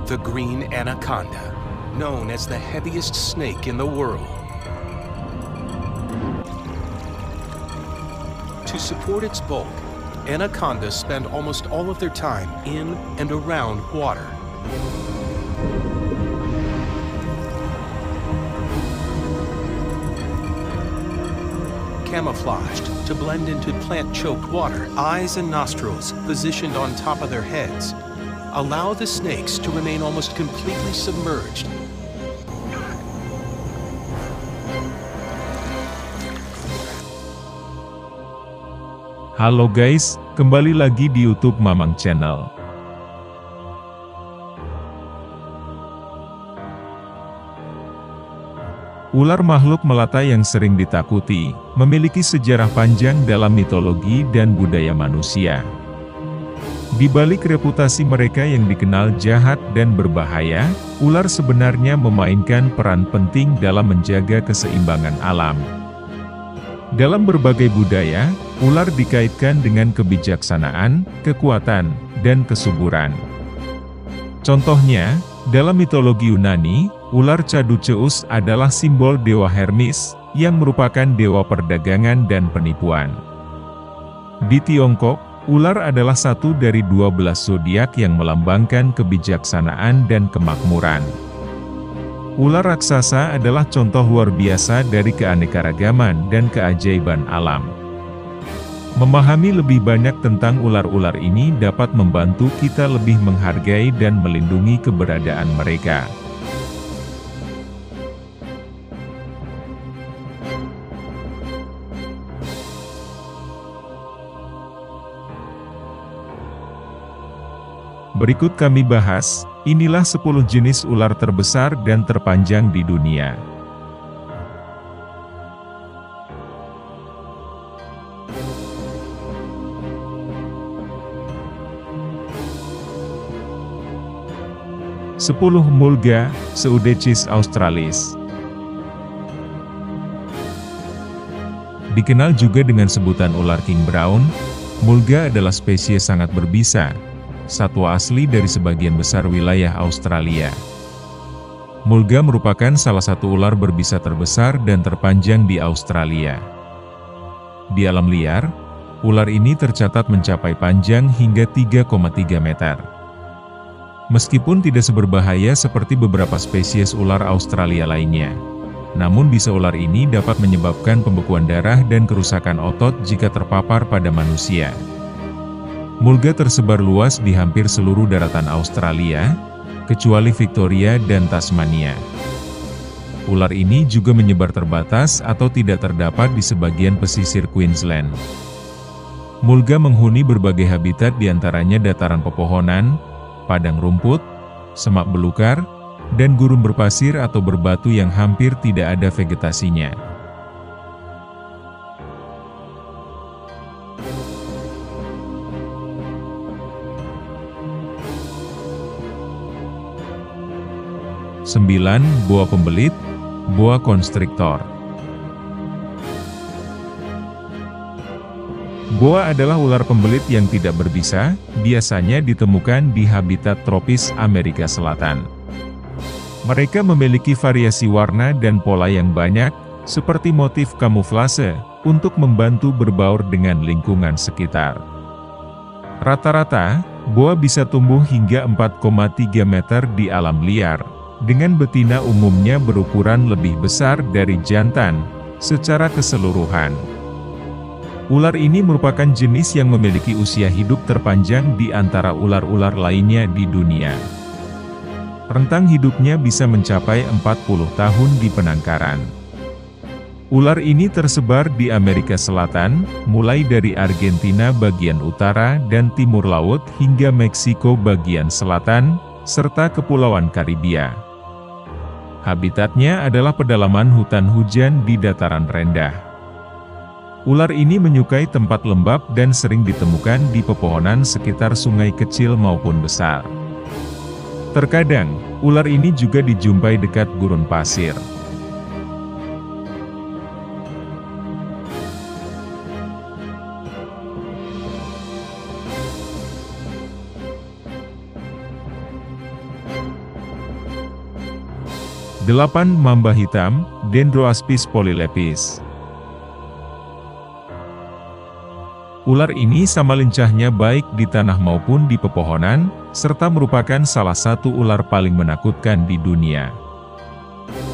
The green anaconda, known as the heaviest snake in the world. To support its bulk, anacondas spend almost all of their time in and around water. Camouflaged to blend into plant-choked water, eyes and nostrils positioned on top of their heads allow the snakes to remain almost completely submerged. Halo guys, kembali lagi di YouTube Mamang Channel. Ular makhluk melata yang sering ditakuti, memiliki sejarah panjang dalam mitologi dan budaya manusia. Di balik reputasi mereka yang dikenal jahat dan berbahaya, ular sebenarnya memainkan peran penting dalam menjaga keseimbangan alam. Dalam berbagai budaya, ular dikaitkan dengan kebijaksanaan, kekuatan, dan kesuburan. Contohnya, dalam mitologi Yunani, ular Caduceus adalah simbol dewa Hermes, yang merupakan dewa perdagangan dan penipuan. Di Tiongkok, ular adalah satu dari 12 zodiak yang melambangkan kebijaksanaan dan kemakmuran. Ular raksasa adalah contoh luar biasa dari keanekaragaman dan keajaiban alam. Memahami lebih banyak tentang ular-ular ini dapat membantu kita lebih menghargai dan melindungi keberadaan mereka. Berikut kami bahas, inilah 10 jenis ular terbesar dan terpanjang di dunia. Mulga, Pseudechis australis. Dikenal juga dengan sebutan ular king brown, mulga adalah spesies sangat berbisa, satwa asli dari sebagian besar wilayah Australia. Mulga merupakan salah satu ular berbisa terbesar dan terpanjang di Australia. Di alam liar, ular ini tercatat mencapai panjang hingga 3,3 meter. Meskipun tidak seberbahaya seperti beberapa spesies ular Australia lainnya, namun bisa ular ini dapat menyebabkan pembekuan darah dan kerusakan otot jika terpapar pada manusia. Mulga tersebar luas di hampir seluruh daratan Australia, kecuali Victoria dan Tasmania. Ular ini juga menyebar terbatas atau tidak terdapat di sebagian pesisir Queensland. Mulga menghuni berbagai habitat diantaranya dataran pepohonan, padang rumput, semak belukar, dan gurun berpasir atau berbatu yang hampir tidak ada vegetasinya. Boa pembelit, boa constrictor. Boa adalah ular pembelit yang tidak berbisa, biasanya ditemukan di habitat tropis Amerika Selatan. Mereka memiliki variasi warna dan pola yang banyak, seperti motif kamuflase, untuk membantu berbaur dengan lingkungan sekitar. Rata-rata, boa bisa tumbuh hingga 4,3 meter di alam liar, dengan betina umumnya berukuran lebih besar dari jantan, secara keseluruhan. Ular ini merupakan jenis yang memiliki usia hidup terpanjang di antara ular-ular lainnya di dunia. Rentang hidupnya bisa mencapai 40 tahun di penangkaran. Ular ini tersebar di Amerika Selatan, mulai dari Argentina bagian utara dan timur laut hingga Meksiko bagian selatan, serta Kepulauan Karibia. Habitatnya adalah pedalaman hutan hujan di dataran rendah. Ular ini menyukai tempat lembab dan sering ditemukan di pepohonan sekitar sungai kecil maupun besar. Terkadang, ular ini juga dijumpai dekat gurun pasir. 8. Mamba hitam, Dendroaspis polylepis. Ular ini sama lincahnya baik di tanah maupun di pepohonan, serta merupakan salah satu ular paling menakutkan di dunia.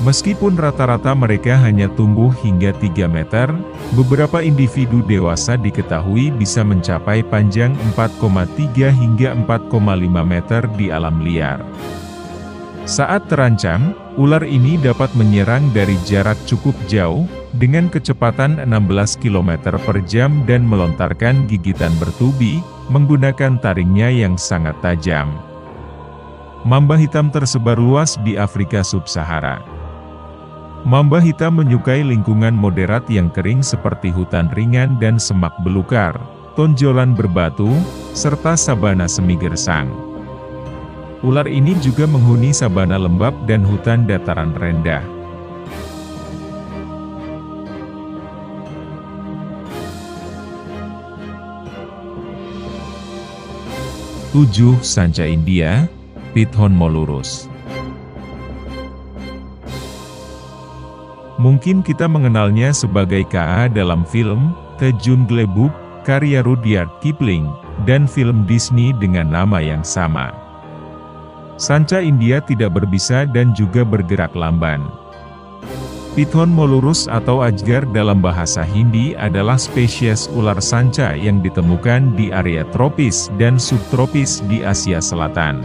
Meskipun rata-rata mereka hanya tumbuh hingga 3 meter, beberapa individu dewasa diketahui bisa mencapai panjang 4,3 hingga 4,5 meter di alam liar. Saat terancam, ular ini dapat menyerang dari jarak cukup jauh, dengan kecepatan 16 km per jam dan melontarkan gigitan bertubi, menggunakan taringnya yang sangat tajam. Mamba hitam tersebar luas di Afrika Sub-Sahara. Mamba hitam menyukai lingkungan moderat yang kering seperti hutan ringan dan semak belukar, tonjolan berbatu, serta sabana semi gersang. Ular ini juga menghuni sabana lembab dan hutan dataran rendah. Tujuh. Sanca India, Pithon molurus. Mungkin kita mengenalnya sebagai Kaa dalam film The Jungle Book, karya Rudyard Kipling, dan film Disney dengan nama yang sama. Sanca India tidak berbisa dan juga bergerak lamban. Pithon molurus atau ajgar dalam bahasa Hindi adalah spesies ular sanca yang ditemukan di area tropis dan subtropis di Asia Selatan.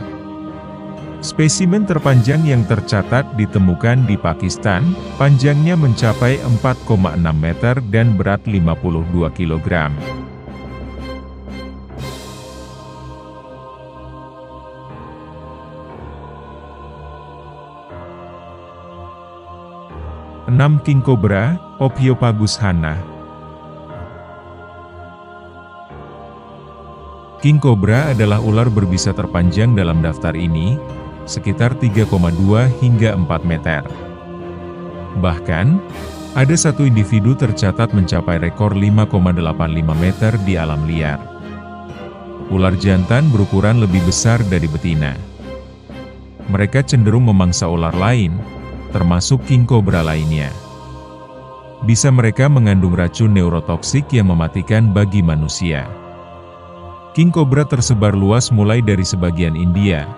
Spesimen terpanjang yang tercatat ditemukan di Pakistan, panjangnya mencapai 4,6 meter dan berat 52 kg. 6. King Cobra, Ophiopagus hannah. King Cobra adalah ular berbisa terpanjang dalam daftar ini, sekitar 3,2 hingga 4 meter. Bahkan, ada satu individu tercatat mencapai rekor 5,85 meter di alam liar. Ular jantan berukuran lebih besar dari betina. Mereka cenderung memangsa ular lain, termasuk king cobra lainnya. Bisa mereka mengandung racun neurotoksik yang mematikan bagi manusia. King cobra tersebar luas mulai dari sebagian India,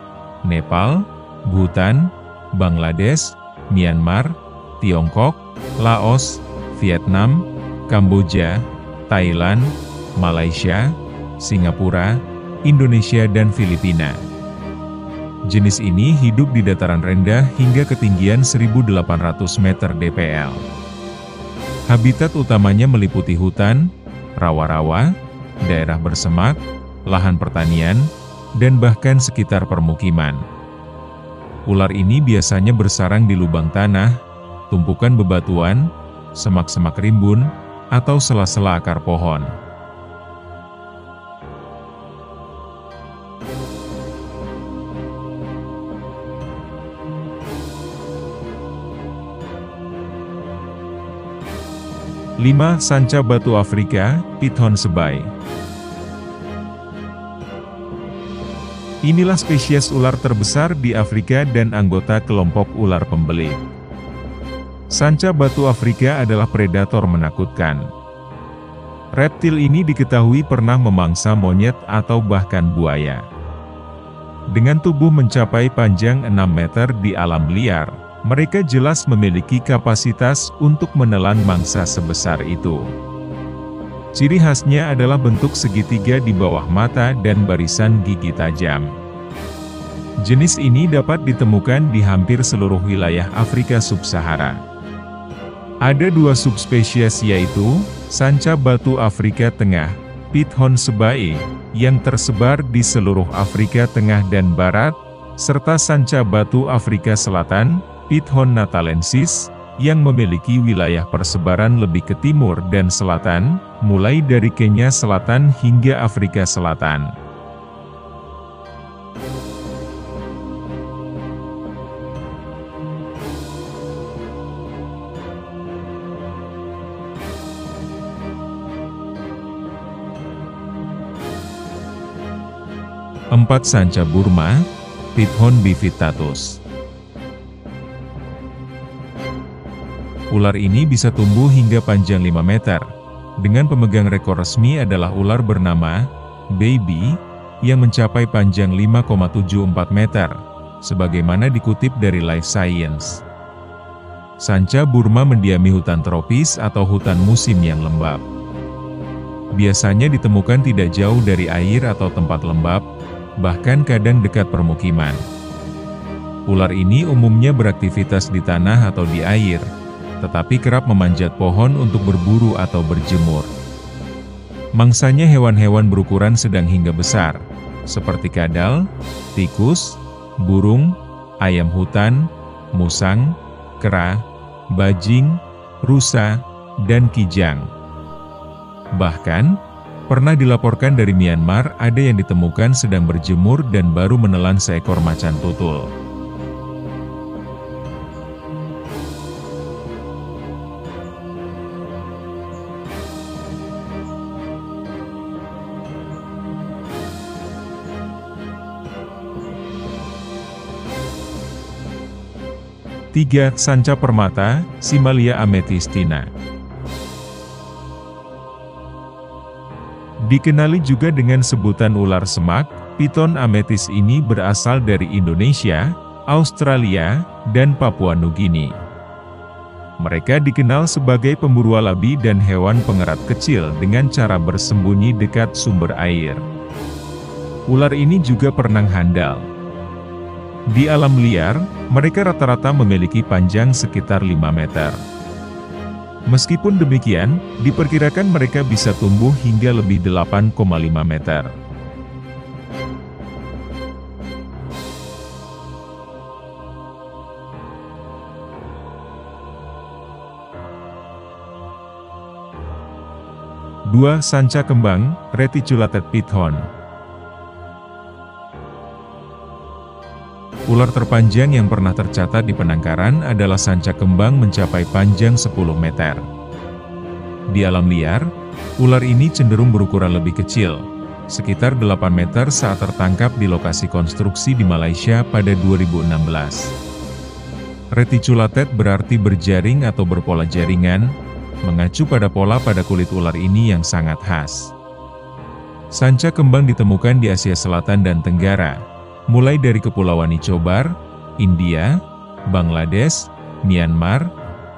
Nepal, Bhutan, Bangladesh, Myanmar, Tiongkok, Laos, Vietnam, Kamboja, Thailand, Malaysia, Singapura, Indonesia dan Filipina. Jenis ini hidup di dataran rendah hingga ketinggian 1.800 meter dpl. Habitat utamanya meliputi hutan, rawa-rawa, daerah bersemak, lahan pertanian, dan bahkan sekitar permukiman. Ular ini biasanya bersarang di lubang tanah, tumpukan bebatuan, semak-semak rimbun, atau sela-sela akar pohon. Lima. Sanca batu Afrika, Pithon sebae. Inilah spesies ular terbesar di Afrika dan anggota kelompok ular pembelit. Sanca batu Afrika adalah predator menakutkan. Reptil ini diketahui pernah memangsa monyet atau bahkan buaya. Dengan tubuh mencapai panjang 6 meter di alam liar, mereka jelas memiliki kapasitas untuk menelan mangsa sebesar itu. Ciri khasnya adalah bentuk segitiga di bawah mata dan barisan gigi tajam. Jenis ini dapat ditemukan di hampir seluruh wilayah Afrika Sub-Sahara. Ada dua subspesies yaitu, sanca batu Afrika Tengah, Pithon sebae, yang tersebar di seluruh Afrika Tengah dan Barat, serta sanca batu Afrika Selatan, Pithon natalensis, yang memiliki wilayah persebaran lebih ke timur dan selatan, mulai dari Kenya Selatan hingga Afrika Selatan. Empat. Sanca Burma, Pithon bifitatus. Ular ini bisa tumbuh hingga panjang 5 meter. Dengan pemegang rekor resmi adalah ular bernama Baby, yang mencapai panjang 5,74 meter, sebagaimana dikutip dari Life Science. Sanca Burma mendiami hutan tropis atau hutan musim yang lembab. Biasanya ditemukan tidak jauh dari air atau tempat lembab, bahkan kadang dekat permukiman. Ular ini umumnya beraktivitas di tanah atau di air, tetapi kerap memanjat pohon untuk berburu atau berjemur. Mangsanya hewan-hewan berukuran sedang hingga besar, seperti kadal, tikus, burung, ayam hutan, musang, kera, bajing, rusa, dan kijang. Bahkan, pernah dilaporkan dari Myanmar ada yang ditemukan sedang berjemur dan baru menelan seekor macan tutul. Tiga, sanca permata, Simalia amethystina. Dikenali juga dengan sebutan ular semak, piton ametis ini berasal dari Indonesia, Australia, dan Papua Nugini. Mereka dikenal sebagai pemburu walabi dan hewan pengerat kecil dengan cara bersembunyi dekat sumber air. Ular ini juga perenang handal. Di alam liar, mereka rata-rata memiliki panjang sekitar 5 meter. Meskipun demikian, diperkirakan mereka bisa tumbuh hingga lebih 8,5 meter. Dua, sanca kembang, Reticulated Python. Ular terpanjang yang pernah tercatat di Penangkaran adalah sanca kembang mencapai panjang 10 meter. Di alam liar, ular ini cenderung berukuran lebih kecil, sekitar 8 meter saat tertangkap di lokasi konstruksi di Malaysia pada 2016. Reticulated berarti berjaring atau berpola jaringan, mengacu pada pola pada kulit ular ini yang sangat khas. Sanca kembang ditemukan di Asia Selatan dan Tenggara, mulai dari Kepulauan Nicobar, India, Bangladesh, Myanmar,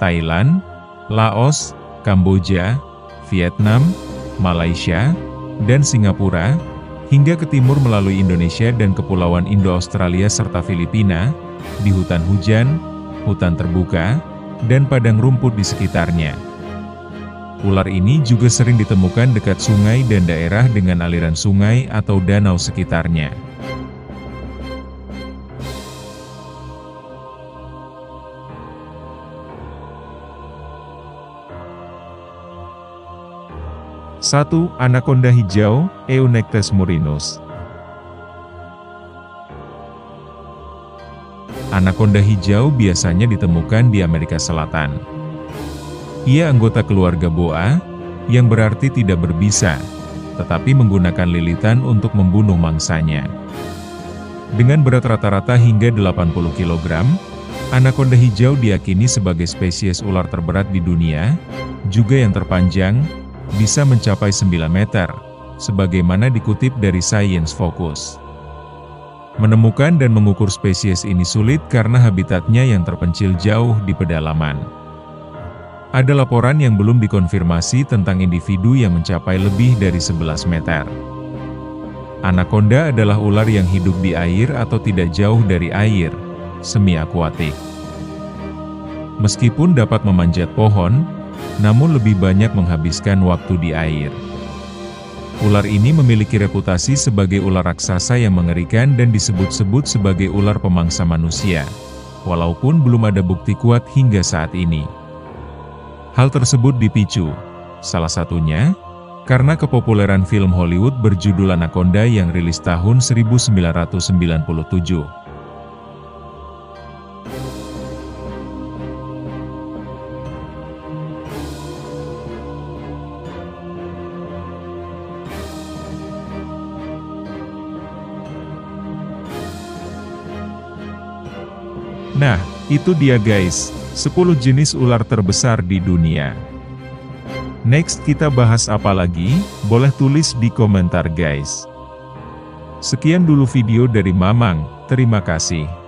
Thailand, Laos, Kamboja, Vietnam, Malaysia, dan Singapura, hingga ke timur melalui Indonesia dan Kepulauan Indo-Australia serta Filipina, di hutan hujan, hutan terbuka, dan padang rumput di sekitarnya. Ular ini juga sering ditemukan dekat sungai dan daerah dengan aliran sungai atau danau sekitarnya. Satu, anakonda hijau, Eunectes murinus. Anakonda hijau biasanya ditemukan di Amerika Selatan. Ia anggota keluarga boa, yang berarti tidak berbisa, tetapi menggunakan lilitan untuk membunuh mangsanya. Dengan berat rata-rata hingga 80 kg, anakonda hijau diyakini sebagai spesies ular terberat di dunia, juga yang terpanjang, bisa mencapai 9 meter, sebagaimana dikutip dari Science Focus. Menemukan dan mengukur spesies ini sulit karena habitatnya yang terpencil jauh di pedalaman. Ada laporan yang belum dikonfirmasi tentang individu yang mencapai lebih dari 11 meter. Anakonda adalah ular yang hidup di air atau tidak jauh dari air, semi-akuatik. Meskipun dapat memanjat pohon, namun lebih banyak menghabiskan waktu di air. Ular ini memiliki reputasi sebagai ular raksasa yang mengerikan dan disebut-sebut sebagai ular pemangsa manusia, walaupun belum ada bukti kuat hingga saat ini. Hal tersebut dipicu, salah satunya, karena kepopuleran film Hollywood berjudul Anaconda yang rilis tahun 1997. Nah, itu dia guys, 10 jenis ular terbesar di dunia. Next kita bahas apa lagi? Boleh tulis di komentar guys. Sekian dulu video dari Mamang, terima kasih.